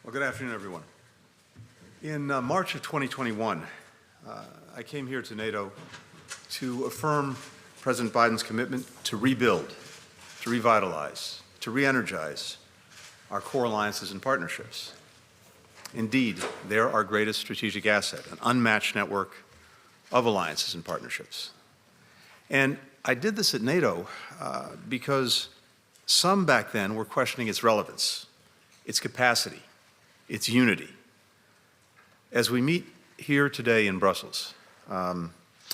Well, good afternoon, everyone. In March of 2021, I came here to NATO to affirm President Biden's commitment to rebuild, to revitalize, to re-energize our core alliances and partnerships. Indeed, they're our greatest strategic asset, an unmatched network of alliances and partnerships. And I did this at NATO because some back then were questioning its relevance, its capacity, its unity. As we meet here today in Brussels,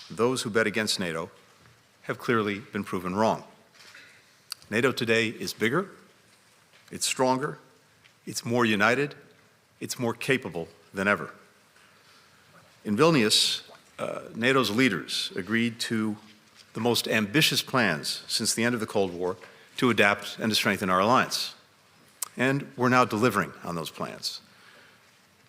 those who bet against NATO have clearly been proven wrong. NATO today is bigger, it's stronger, it's more united, it's more capable than ever. In Vilnius, NATO's leaders agreed to the most ambitious plans since the end of the Cold War to adapt and to strengthen our alliance. And we're now delivering on those plans.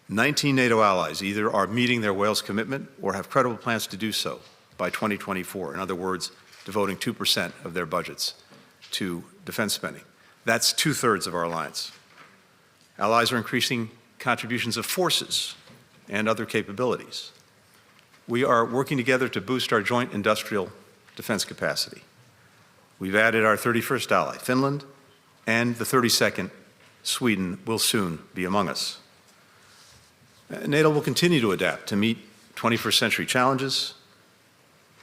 19 NATO allies either are meeting their Wales commitment or have credible plans to do so by 2024. In other words, devoting 2% of their budgets to defense spending. That's 2/3 of our alliance. Allies are increasing contributions of forces and other capabilities. We are working together to boost our joint industrial defense capacity. We've added our 31st ally, Finland, and the 32nd, Sweden, will soon be among us. NATO will continue to adapt to meet 21st century challenges,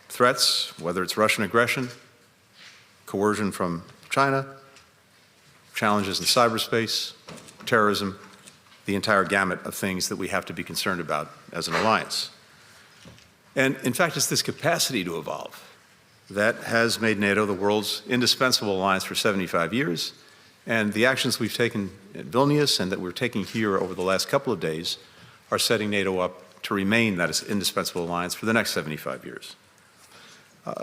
threats, whether it's Russian aggression, coercion from China, challenges in cyberspace, terrorism, the entire gamut of things that we have to be concerned about as an alliance. And in fact, it's this capacity to evolve that has made NATO the world's indispensable alliance for 75 years, and the actions we've taken at Vilnius and that we're taking here over the last couple of days are setting NATO up to remain that indispensable alliance for the next 75 years.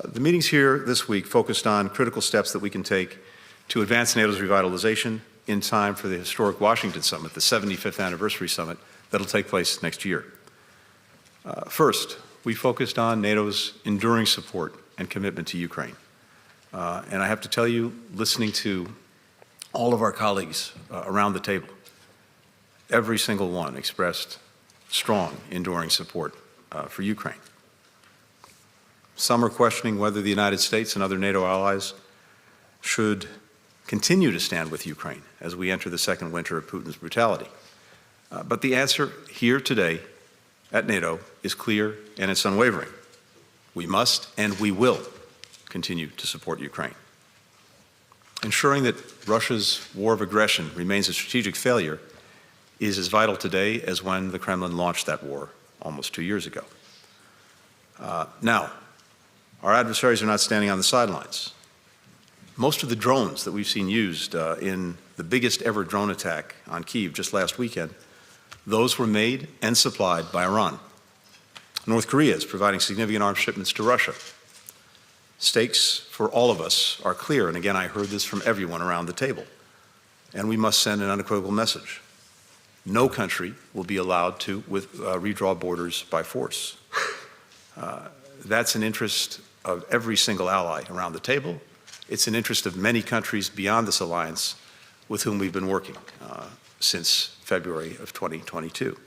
The meetings here this week focused on critical steps that we can take to advance NATO's revitalization in time for the historic Washington Summit, the 75th anniversary summit that'll take place next year. First, we focused on NATO's enduring support and commitment to Ukraine. And I have to tell you, listening to all of our colleagues around the table, every single one expressed strong, enduring support for Ukraine. Some are questioning whether the United States and other NATO allies should continue to stand with Ukraine as we enter the second winter of Putin's brutality. But the answer here today at NATO is clear and it's unwavering. We must and we will continue to support Ukraine. Ensuring that Russia's war of aggression remains a strategic failure is as vital today as when the Kremlin launched that war almost 2 years ago. Now, our adversaries are not standing on the sidelines. Most of the drones that we've seen used in the biggest ever drone attack on Kyiv just last weekend, those were made and supplied by Iran. North Korea is providing significant arms shipments to Russia. Stakes for all of us are clear, and again, I heard this from everyone around the table, and we must send an unequivocal message. No country will be allowed to redraw borders by force. That's an interest of every single ally around the table. It's an interest of many countries beyond this alliance with whom we've been working since February of 2022.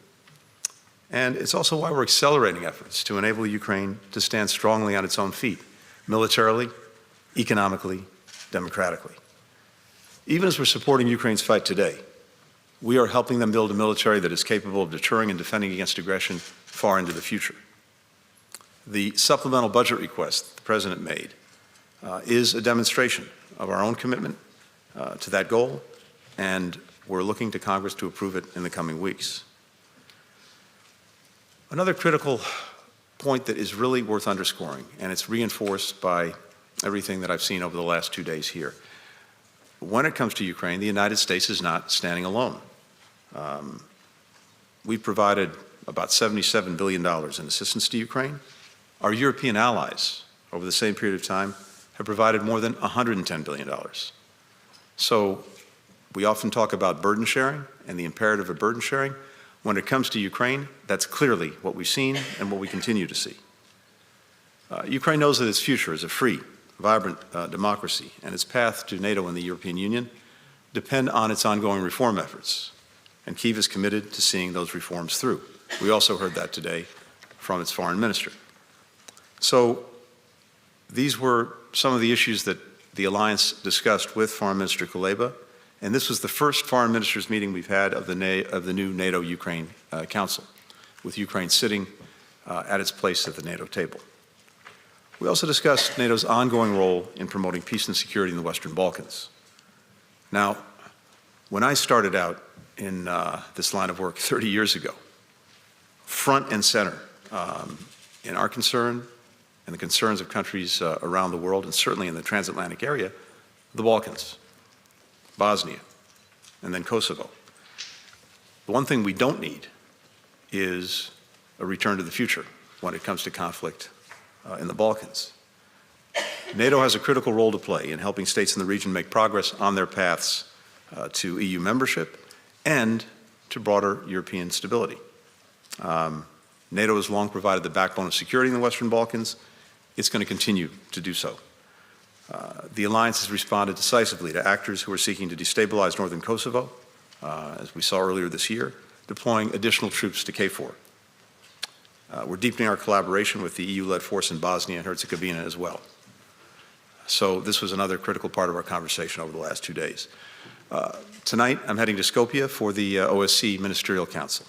And it's also why we're accelerating efforts to enable Ukraine to stand strongly on its own feet, militarily, economically, democratically. Even as we're supporting Ukraine's fight today, we are helping them build a military that is capable of deterring and defending against aggression far into the future. The supplemental budget request the President made is a demonstration of our own commitment to that goal, and we're looking to Congress to approve it in the coming weeks. Another critical point that is really worth underscoring, and it's reinforced by everything that I've seen over the last 2 days here. When it comes to Ukraine, the United States is not standing alone. We've provided about $77 billion in assistance to Ukraine. Our European allies, over the same period of time, have provided more than $110 billion. So we often talk about burden sharing and the imperative of burden sharing. When it comes to Ukraine, that's clearly what we've seen and what we continue to see. Ukraine knows that its future is a free, vibrant democracy, and its path to NATO and the European Union depend on its ongoing reform efforts. And Kyiv is committed to seeing those reforms through. We also heard that today from its foreign minister. So these were some of the issues that the alliance discussed with Foreign Minister Kuleba, and this was the first foreign ministers meeting we've had of the new NATO-Ukraine Council, with Ukraine sitting at its place at the NATO table. We also discussed NATO's ongoing role in promoting peace and security in the Western Balkans. Now, when I started out in this line of work 30 years ago, front and center in our concern and the concerns of countries around the world, and certainly in the transatlantic area, the Balkans, Bosnia, and then Kosovo. The one thing we don't need is a return to the future when it comes to conflict in the Balkans. NATO has a critical role to play in helping states in the region make progress on their paths to EU membership and to broader European stability. NATO has long provided the backbone of security in the Western Balkans. It's going to continue to do so. The alliance has responded decisively to actors who are seeking to destabilize northern Kosovo, as we saw earlier this year, deploying additional troops to KFOR. We're deepening our collaboration with the EU-led force in Bosnia and Herzegovina as well. So this was another critical part of our conversation over the last 2 days. Tonight, I'm heading to Skopje for the OSCE Ministerial Council.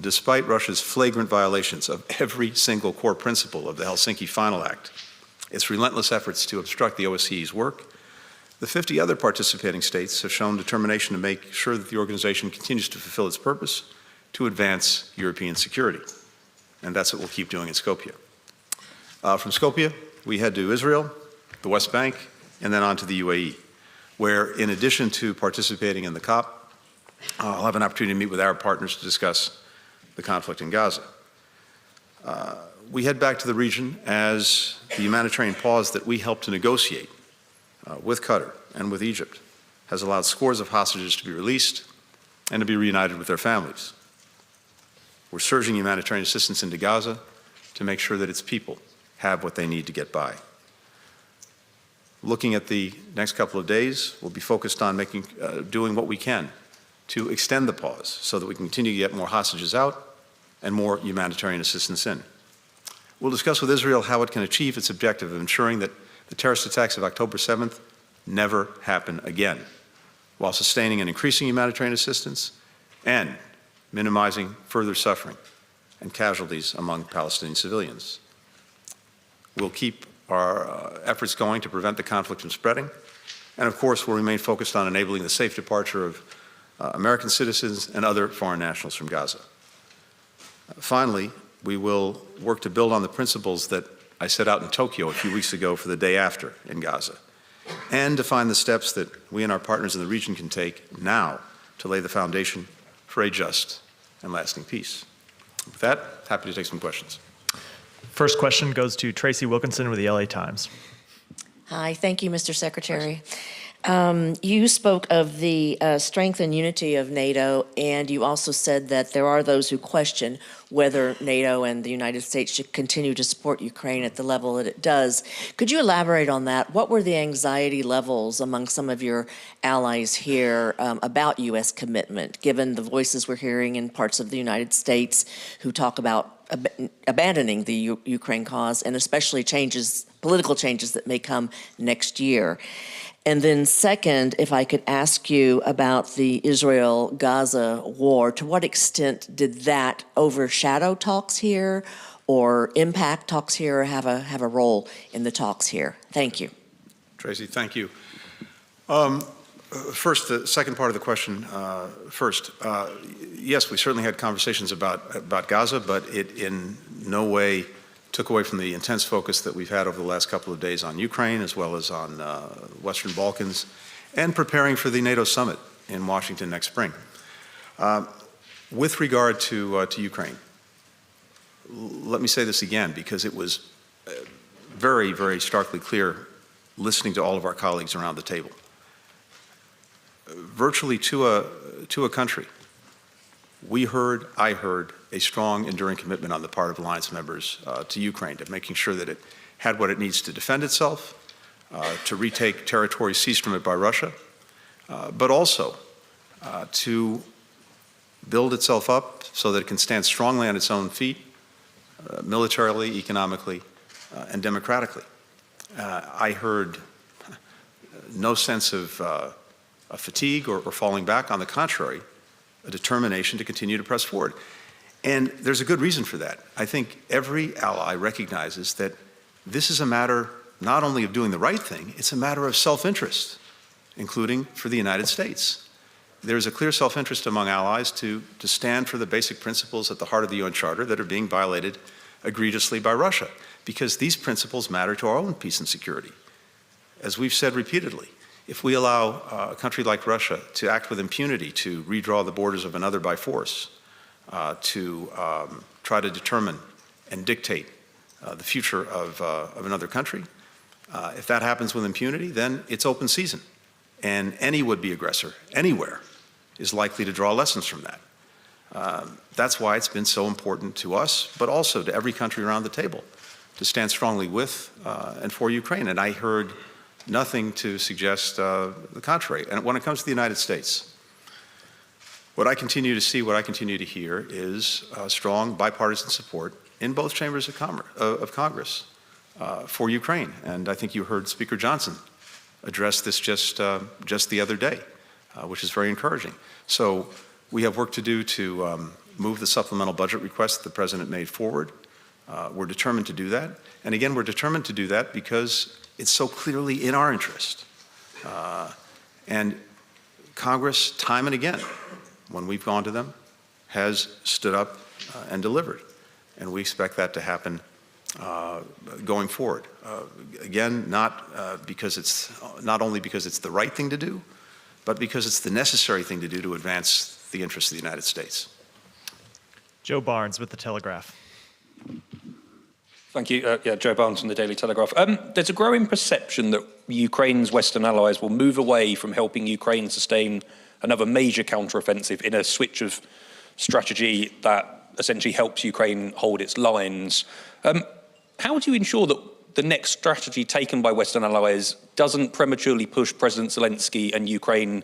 Despite Russia's flagrant violations of every single core principle of the Helsinki Final Act, its relentless efforts to obstruct the OSCE's work, The 50 other participating states have shown determination to make sure that the organization continues to fulfill its purpose to advance European security. And that's what we'll keep doing in Skopje. From Skopje, we head to Israel, the West Bank, and then on to the UAE, where in addition to participating in the COP, I'll have an opportunity to meet with Arab partners to discuss the conflict in Gaza. We head back to the region as the humanitarian pause that we helped to negotiate with Qatar and with Egypt has allowed scores of hostages to be released and to be reunited with their families. We're surging humanitarian assistance into Gaza to make sure that its people have what they need to get by. Looking at the next couple of days, we'll be focused on doing what we can to extend the pause so that we can continue to get more hostages out and more humanitarian assistance in. We'll discuss with Israel how it can achieve its objective of ensuring that the terrorist attacks of October 7th never happen again, while sustaining and increasing humanitarian assistance and minimizing further suffering and casualties among Palestinian civilians. We'll keep our efforts going to prevent the conflict from spreading, and of course we'll remain focused on enabling the safe departure of American citizens and other foreign nationals from Gaza. Finally, we will work to build on the principles that I set out in Tokyo a few weeks ago for the day after in Gaza, and to find the steps that we and our partners in the region can take now to lay the foundation for a just and lasting peace. With that, happy to take some questions. First question goes to Tracy Wilkinson with the LA Times. Hi, thank you, Mr. Secretary. You spoke of the strength and unity of NATO, and you also said that there are those who question whether NATO and the United States should continue to support Ukraine at the level that it does. Could you elaborate on that? What were the anxiety levels among some of your allies here about U.S. commitment, given the voices we're hearing in parts of the United States who talk about abandoning the Ukraine cause, and especially political changes that may come next year? And then second, if I could ask you about the Israel-Gaza war, to what extent did that overshadow talks here or impact talks here or have a role in the talks here? Thank you. Tracy, thank you. First, the second part of the question first. Yes, we certainly had conversations about Gaza, but it in no way took away from the intense focus that we've had over the last couple of days on Ukraine as well as on Western Balkans and preparing for the NATO summit in Washington next spring. With regard to Ukraine, let me say this again because it was very, very starkly clear listening to all of our colleagues around the table. Virtually to a country, I heard a strong, enduring commitment on the part of alliance members to Ukraine, to making sure that it had what it needs to defend itself, to retake territory seized from it by Russia, but also to build itself up so that it can stand strongly on its own feet, militarily, economically, and democratically. I heard no sense of fatigue or falling back. On the contrary, a determination to continue to press forward. And there's a good reason for that. I think every ally recognizes that this is a matter not only of doing the right thing, it's a matter of self-interest, including for the United States. There's a clear self-interest among allies to stand for the basic principles at the heart of the UN Charter that are being violated egregiously by Russia, because these principles matter to our own peace and security. As we've said repeatedly, if we allow a country like Russia to act with impunity, to redraw the borders of another by force, to try to determine and dictate the future of another country, if that happens with impunity, then it's open season. And any would-be aggressor, anywhere, is likely to draw lessons from that. That's why it's been so important to us, but also to every country around the table, to stand strongly with and for Ukraine. And I heard nothing to suggest the contrary. And when it comes to the United States, what I continue to see, what I continue to hear is strong bipartisan support in both chambers of Congress for Ukraine. And I think you heard Speaker Johnson address this just the other day, which is very encouraging. So we have work to do to move the supplemental budget request that the President made forward. We're determined to do that. And again, we're determined to do that because it's so clearly in our interest And Congress, time and again, when we've gone to them, has stood up and delivered. And we expect that to happen going forward. Again, not only because it's the right thing to do, but because it's the necessary thing to do to advance the interests of the United States. Joe Barnes with The Telegraph. Thank you. Joe Barnes from the Daily Telegraph. There's a growing perception that Ukraine's Western allies will move away from helping Ukraine sustain another major counteroffensive in a switch of strategy that essentially helps Ukraine hold its lines. How do you ensure that the next strategy taken by Western allies doesn't prematurely push President Zelensky and Ukraine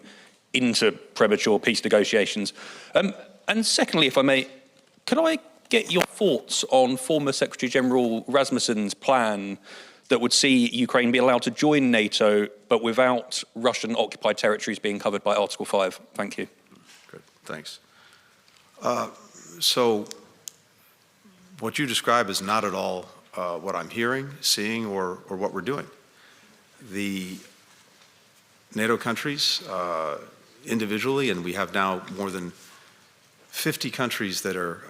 into premature peace negotiations? And secondly, if I may, could I get your thoughts on former Secretary General Rasmussen's plan that would see Ukraine be allowed to join NATO, but without Russian-occupied territories being covered by Article 5? Thank you. Good, thanks. So what you describe is not at all what I'm hearing, seeing, or what we're doing. The NATO countries individually, and we have now more than 50 countries that are,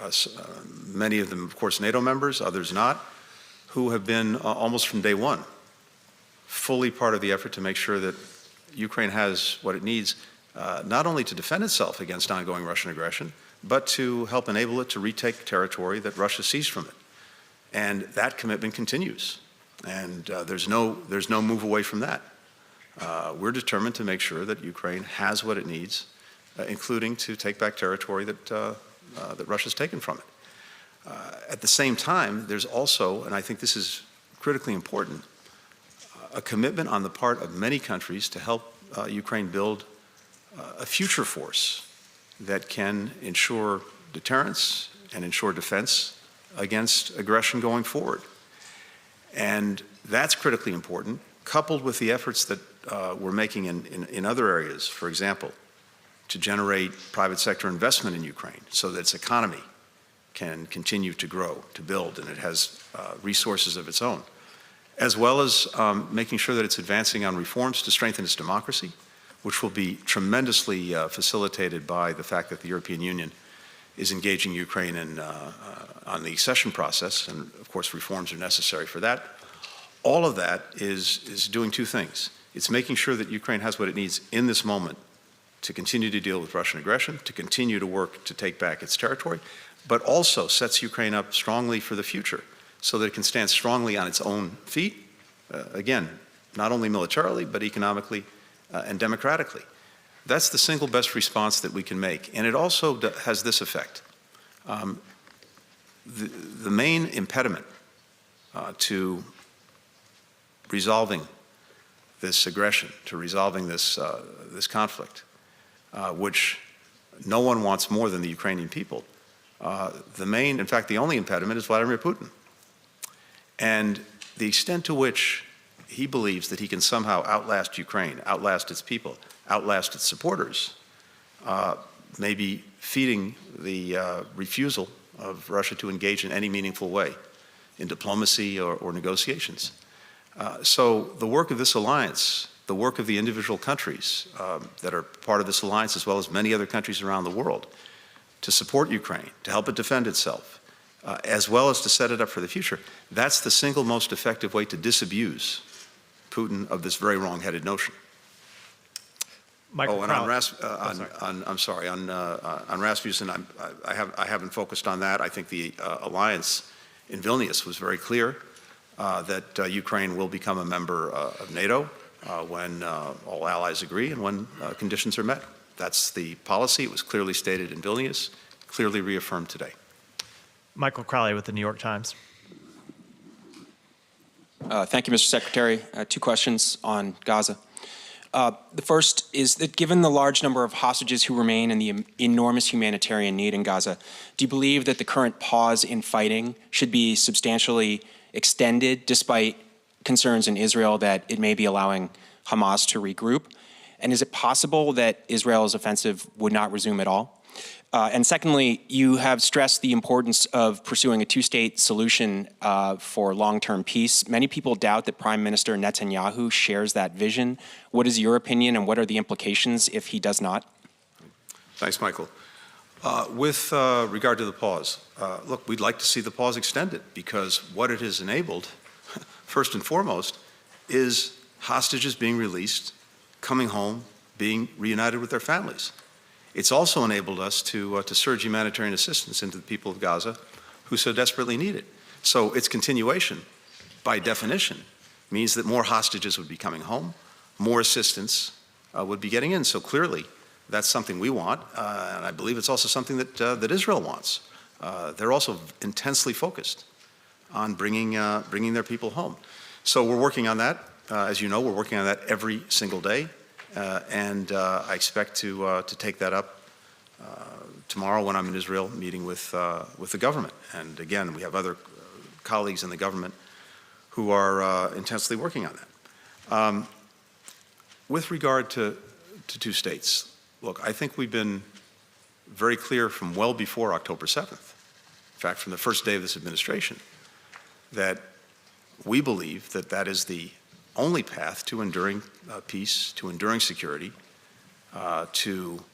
many of them, of course, NATO members, others not, who have been almost from day one fully part of the effort to make sure that Ukraine has what it needs, not only to defend itself against ongoing Russian aggression, but to help enable it to retake territory that Russia seized from it. And that commitment continues. And there's no move away from that. We're determined to make sure that Ukraine has what it needs, including to take back territory that Russia's taken from it. At the same time, there's also, and I think this is critically important, a commitment on the part of many countries to help Ukraine build a future force that can ensure deterrence and ensure defense against aggression going forward. And that's critically important, coupled with the efforts that we're making in other areas, for example, to generate private sector investment in Ukraine so that its economy can continue to grow, to build, and it has resources of its own, as well as making sure that it's advancing on reforms to strengthen its democracy, which will be tremendously facilitated by the fact that the European Union is engaging Ukraine on the accession process, and of course reforms are necessary for that. All of that is doing two things. It's making sure that Ukraine has what it needs in this moment to continue to deal with Russian aggression, to continue to work to take back its territory, but also sets Ukraine up strongly for the future so that it can stand strongly on its own feet, again, not only militarily, but economically and democratically. That's the single best response that we can make. And it also has this effect. The main impediment to resolving this aggression, to resolving this conflict, which no one wants more than the Ukrainian people, in fact, the only impediment is Vladimir Putin. And the extent to which he believes that he can somehow outlast Ukraine, outlast its people, outlast its supporters, may be feeding the refusal of Russia to engage in any meaningful way in diplomacy or negotiations. So the work of this alliance, the work of the individual countries that are part of this alliance, as well as many other countries around the world, to support Ukraine, to help it defend itself, as well as to set it up for the future, that's the single most effective way to disabuse Putin of this very wrong-headed notion. Michael and on Rasmussen, I haven't focused on that. I think the alliance in Vilnius was very clear that Ukraine will become a member of NATO when all allies agree and when conditions are met. That's the policy. It was clearly stated in Vilnius, clearly reaffirmed today. Michael Crowley with the New York Times. Thank you, Mr. Secretary. Two questions on Gaza. The first is that given the large number of hostages who remain and the enormous humanitarian need in Gaza, do you believe that the current pause in fighting should be substantially extended despite concerns in Israel that it may be allowing Hamas to regroup? And is it possible that Israel's offensive would not resume at all? And secondly, you have stressed the importance of pursuing a two-state solution for long-term peace. Many people doubt that Prime Minister Netanyahu shares that vision. What is your opinion, and what are the implications if he does not? Thanks, Michael. With regard to the pause, look, we'd like to see the pause extended, because what it has enabled, first and foremost, is hostages being released, coming home, being reunited with their families. It's also enabled us to surge humanitarian assistance into the people of Gaza who so desperately need it. So its continuation, by definition, means that more hostages would be coming home, more assistance would be getting in. So clearly, that's something we want, and I believe it's also something that Israel wants. They're also intensely focused on bringing their people home. So we're working on that. As you know, we're working on that every single day. And I expect to take that up tomorrow when I'm in Israel meeting with the government. And again, we have other colleagues in the government who are intensely working on that. With regard to two states, look, I think we've been very clear from well before October 7th, in fact, from the first day of this administration, that we believe that that is the only path to enduring peace, to enduring security, to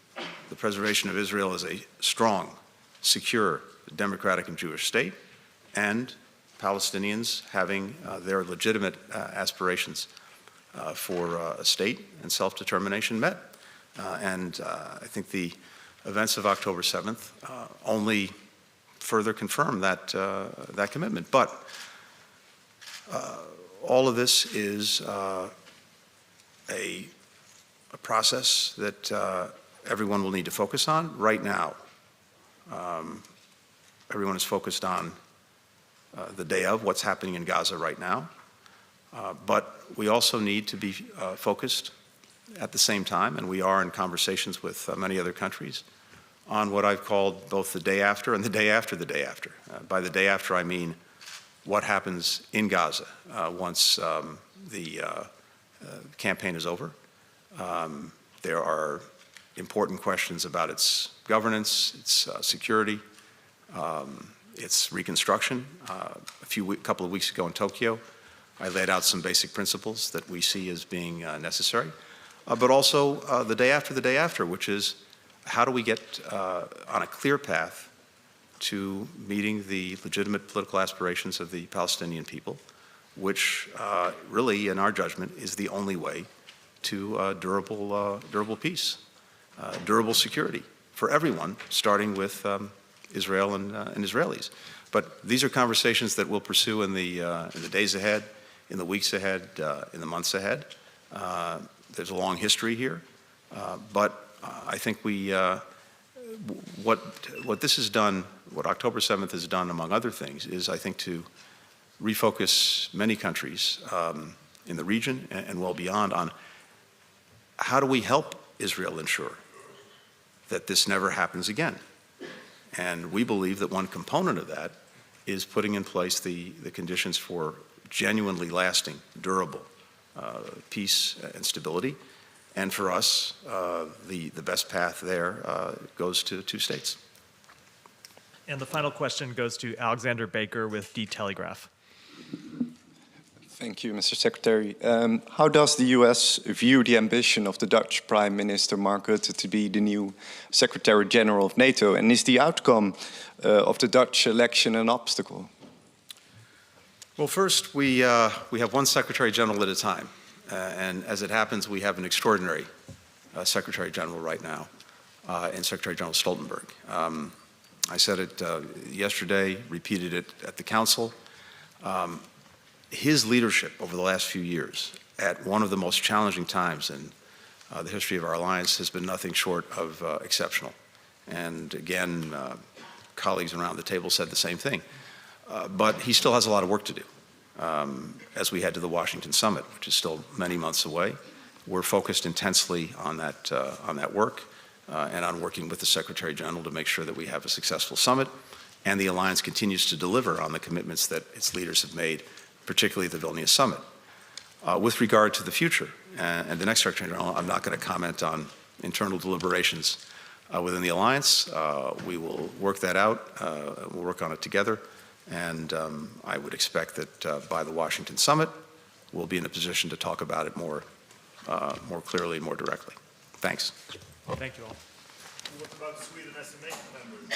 the preservation of Israel as a strong, secure, democratic and Jewish state, and Palestinians having their legitimate aspirations for a state and self-determination met. And I think the events of October 7th only further confirm that commitment. But all of this is a process that everyone will need to focus on. Right now, everyone is focused on the day of what's happening in Gaza right now. But we also need to be focused at the same time, and we are in conversations with many other countries, on what I've called both the day after and the day after the day after. By the day after, I mean what happens in Gaza once the campaign is over. There are important questions about its governance, its security, its reconstruction. A couple of weeks ago in Tokyo, I laid out some basic principles that we see as being necessary, but also the day after, which is how do we get on a clear path to meeting the legitimate political aspirations of the Palestinian people, which really, in our judgment, is the only way to durable peace, durable security for everyone, starting with Israel and Israelis. But these are conversations that we'll pursue in the days ahead, in the weeks ahead, in the months ahead. There's a long history here, but I think what this has done, what October 7th has done, among other things, is I think to refocus many countries in the region and well beyond on how do we help Israel ensure that this never happens again. And we believe that one component of that is putting in place the conditions for genuinely lasting, durable peace and stability. And for us, the best path there goes to two states. And the final question goes to Alexander Baker with The Telegraph. Thank you, Mr. Secretary. How does the U.S. view the ambition of the Dutch Prime Minister Mark Rutte to be the new Secretary General of NATO? And is the outcome of the Dutch election an obstacle? Well, first, we have one Secretary General at a time. And as it happens, we have an extraordinary Secretary General right now, and Secretary General Stoltenberg. I said it yesterday, repeated it at the Council. His leadership over the last few years at one of the most challenging times in the history of our alliance has been nothing short of exceptional. And again, colleagues around the table said the same thing. But he still has a lot of work to do. As we head to the Washington summit, which is still many months away, we're focused intensely on that work and on working with the Secretary General to make sure that we have a successful summit and the alliance continues to deliver on the commitments that its leaders have made, particularly the Vilnius summit. With regard to the future and the next Secretary General, I'm not going to comment on internal deliberations within the alliance. We will work that out. We'll work on it together. And I would expect that by the Washington summit, we'll be in a position to talk about it more clearly and more directly. Thanks. Thank you all. What about Sweden as a NATO member?